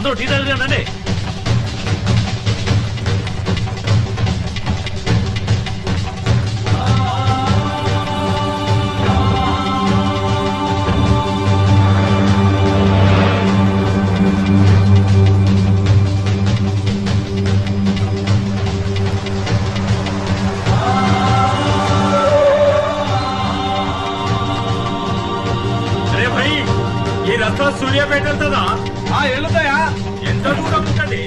అందరూ టీ తాగండి. సూర్యాపేట వెళ్తుందా? వెళ్తాయా? ఎంత దూరం ఉంటుంది?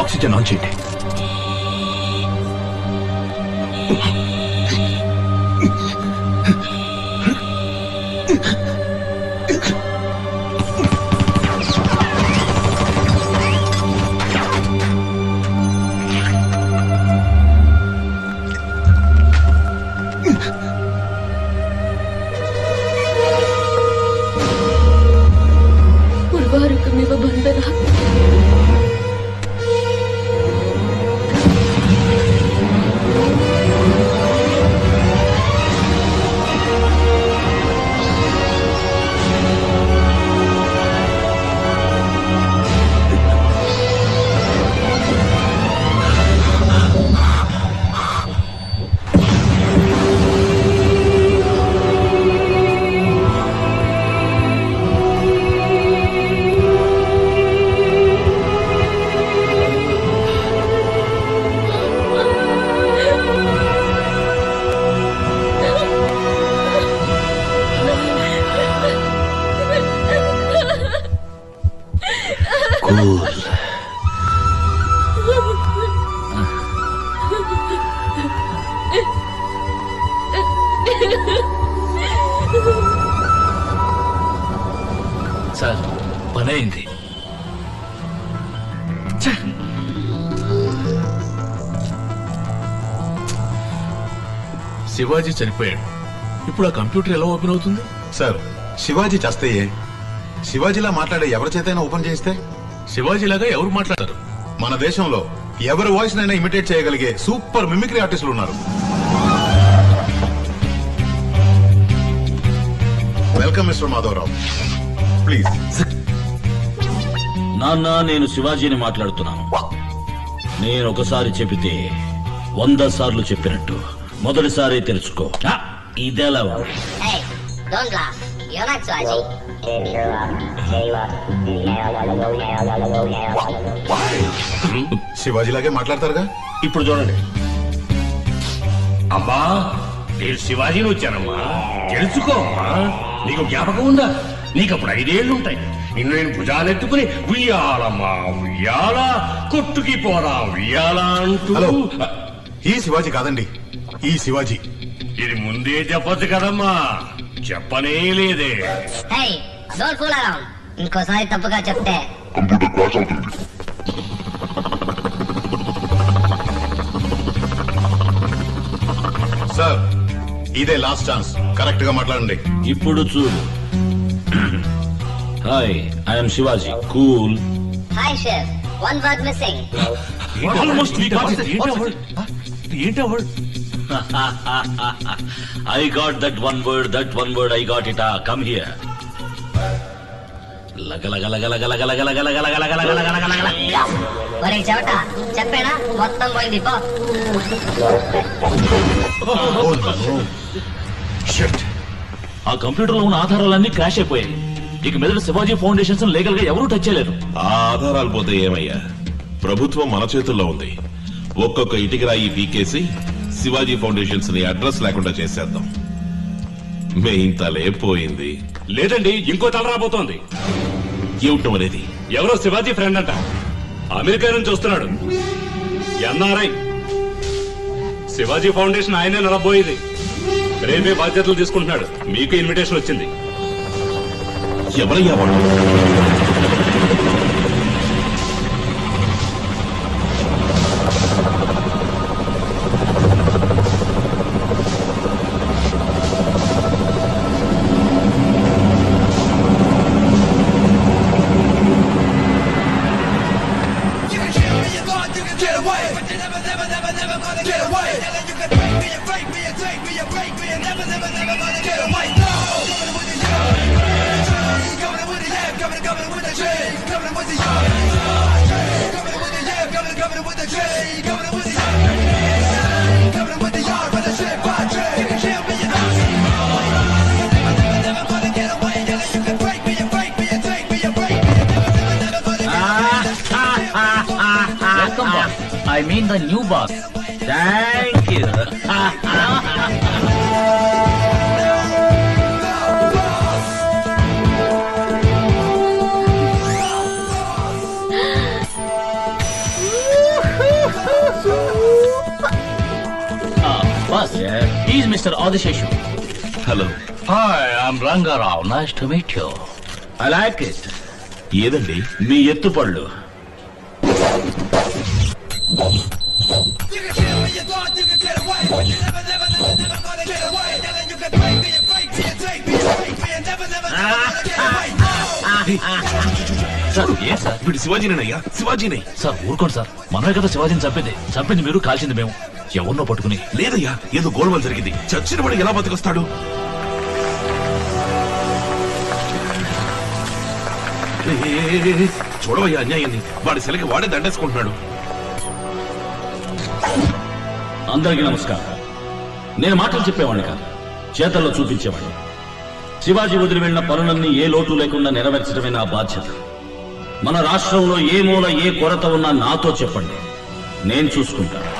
ఆక్సిజన్ ఆన్ చేయండి. ఉర్వారుకమివ బంధన సార్, పని అయింది. శివాజీ చనిపోయాడు. ఇప్పుడు ఆ కంప్యూటర్ ఎలా ఓపెన్ అవుతుంది? సార్, శివాజీ చస్తే శివాజీలా మాట్లాడే ఎవరి చేతైనా ఓపెన్ చేస్తే? శివాజీలాగా ఎవరు మాట్లాడారు? మన దేశంలో ఎవరి వాయిస్ నైనా ఇమిటేట్ చేయగలిగే సూపర్ మిమిక్రీ ఆర్టిస్టులు ఉన్నారు. Welcome mister Madhavarao, please. నాన్న, నేను శివాజీని మాట్లాడుతున్నాను. నేను ఒకసారి చెబితే 100 సార్లు చెప్పినట్టు మొదటిసారి తెలుసుకో. ఇదెలా? శివాజీలాగే మాట్లాడతారుగా. ఇప్పుడు చూడండి. అమ్మా, నేను శివాజీని వచ్చానమ్మా, తెలుసుకోమ్మా. నీకు జ్ఞాపకం ఉందా? నీకప్పుడు 5 ఏళ్లుంటాయి. నిన్ను నేను భుజాలెత్తుకుని ఉయ్యాలమ్మా ఉయ్యాల, కొట్టుకి పోరా ఉయ్యాల అంటూ. హలో, ఈ శివాజీ కాదండి, ఈ శివాజీ. ఇది ముందే చెప్పొచ్చు కదమ్మా, చెప్పనే లేదే. ఇంకోసారి తప్పుగా చెప్తే కంప్యూటర్ క్రాష్ అవుతుంది. సార్, ఇదే లాస్ట్ ఛాన్స్, కరెక్ట్ గా మాట్లాడండి. ఇప్పుడు చూడు. Hi, I'm Shivaji. Cool. Hi chef, 1 word missing. ఏంటి hour? I got that one word, I got it. Come here. ఒరే చెవట, చెప్పేనా? మొత్తం పోయింది పో. ఆ కంప్యూటర్ లో ఉన్న ఆధారాలన్నీ క్రాష్ అయిపోయాయి. ఇక మీద శివాజీ ఫౌండేషన్స్ లీగల్ గా ఎవరూ టచ్ చేయలేరు. ఆ ఆధారాలు పోతే ఏమయ్యా, ప్రభుత్వం మన చేతుల్లో ఉంది. ఒక్కొక్క ఇటుక రాయి పీకేసి శివాజీ ఫౌండేషన్స్ ని అడ్రస్ లేకుండా చేసేద్దాం. మెయిన్ తలే పోయింది. లేదండి, ఇంకో తల రాబోతోంది. ఏమిటం అనేది? ఎవరో శివాజీ ఫ్రెండ్ అంట, అమెరికా నుంచి వస్తున్నాడు. ఎన్ఆర్ఐ. శివాజీ ఫౌండేషన్ ఆయనే నడబోయేది. రేపే బాధ్యతలు తీసుకుంటున్నాడు. మీకు ఇన్విటేషన్ వచ్చింది. ఎవరయ్యా వాడు? I mean the new boss. Thank you. Boss, is mister Adiseshu. Hello. Hi, I'm Rangarao. Nice to meet you. I like it. ఏదండి? మీ ఎత్తుపళ్ళు. సార్, ఏ సార్? వీడు శివాజీనేనయ్యా, శివాజీనే. సార్ ఊరుకోండి సార్, మనమే కదా శివాజీని చంపింది మీరు, కాల్చింది మేము. ఎవరినో పట్టుకుని. లేదయ్యా, ఏదో గోల్మాల్ జరిగింది. చచ్చిన వాడు ఎలా బతికొస్తాడు? చూడవయ్యా అన్యాయాన్ని. వాడి శిలకి వాడే దండేసుకుంటున్నాడు. అందరికీ నమస్కారం. నేను మాటలు చెప్పేవాడిని కాదు, చేతల్లో చూపించేవాడిని. శివాజీ వదిలి వెళ్లిన పనులన్నీ ఏ లోటు లేకుండా నెరవేర్చడమే నా బాధ్యత. మన రాష్ట్రంలో ఏ మూల ఏ కొరత ఉన్నా నాతో చెప్పండి, నేను చూసుకుంటాను.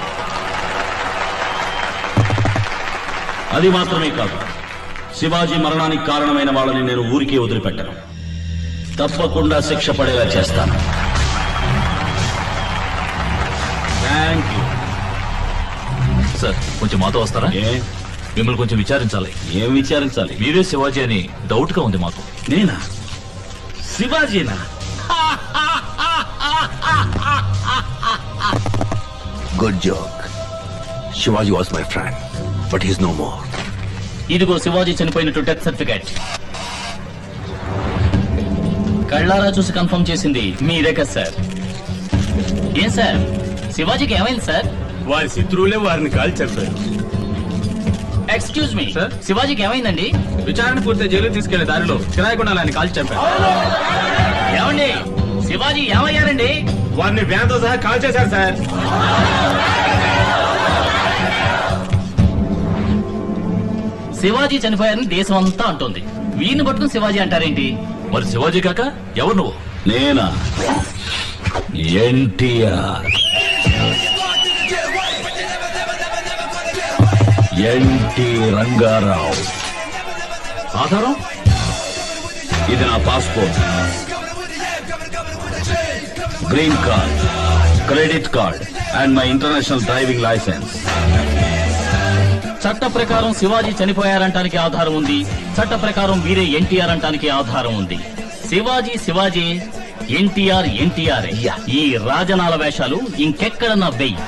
అది మాత్రమే కాదు, శివాజీ మరణానికి కారణమైన వాళ్ళని నేను ఊరికే వదిలిపెట్టను. తప్పకుండా శిక్ష పడేలా చేస్తాను. Thank you. సార్, కొంచెం మాతో వస్తారా? మిమ్మల్ని కొంచెం విచారించాలి. ఏం విచారించాలి? మీరే శివాజీ అని డౌట్ గా ఉంది మాకు. నేనా? శివాజీనా? Good joke. Shivaji was my friend, but he's no more. ఇదిగో శివాజీ చనిపోయినట్టు డెత్ సర్టిఫికేట్. కళ్ళారా చూసి కన్ఫర్మ్ చేసింది మీరే కదా సార్? ఏం సార్, శివాజీకి ఏమైంది సార్? వారి శత్రువులే వారిని కాల్ చెప్పారు. ఎక్స్క్యూజ్ మీ సార్, శివాజీకి ఏమైందండి? విచారణ పూర్తి జైలు తీసుకెళ్లే దారిలో కిరాయకుండా ఆయన కాల్ చెప్పారు. ఏమండి, శివాజీ ఏమయ్యారండి? వారిని వ్యాన్తో సహా కాల్ చేశారు సార్. శివాజీ చనిపోయారని దేశం అంతా అంటుంది. వీరిని పట్టుకుని శివాజీ అంటారేంటి? మరి శివాజీ కాక ఎవరు నువ్వు? నేనా? ఎన్టీఆర్. ఎన్టీ రంగారావు. ఆధారం? ఇది నా passport, green card, credit card and my international driving licence. చట్ట ప్రకారం శివాజీ చనిపోయారంటానికి ఆధారం ఉంది. చట్ట ప్రకారం వీరే ఎన్టీఆర్ అంటానికి ఆధారం ఉంది. శివాజీ, ఎన్టీఆర్ ఎన్టీఆర్. ఈ రాజనాల వేషాలు ఇంకెక్కడన్నా వెయ్యి.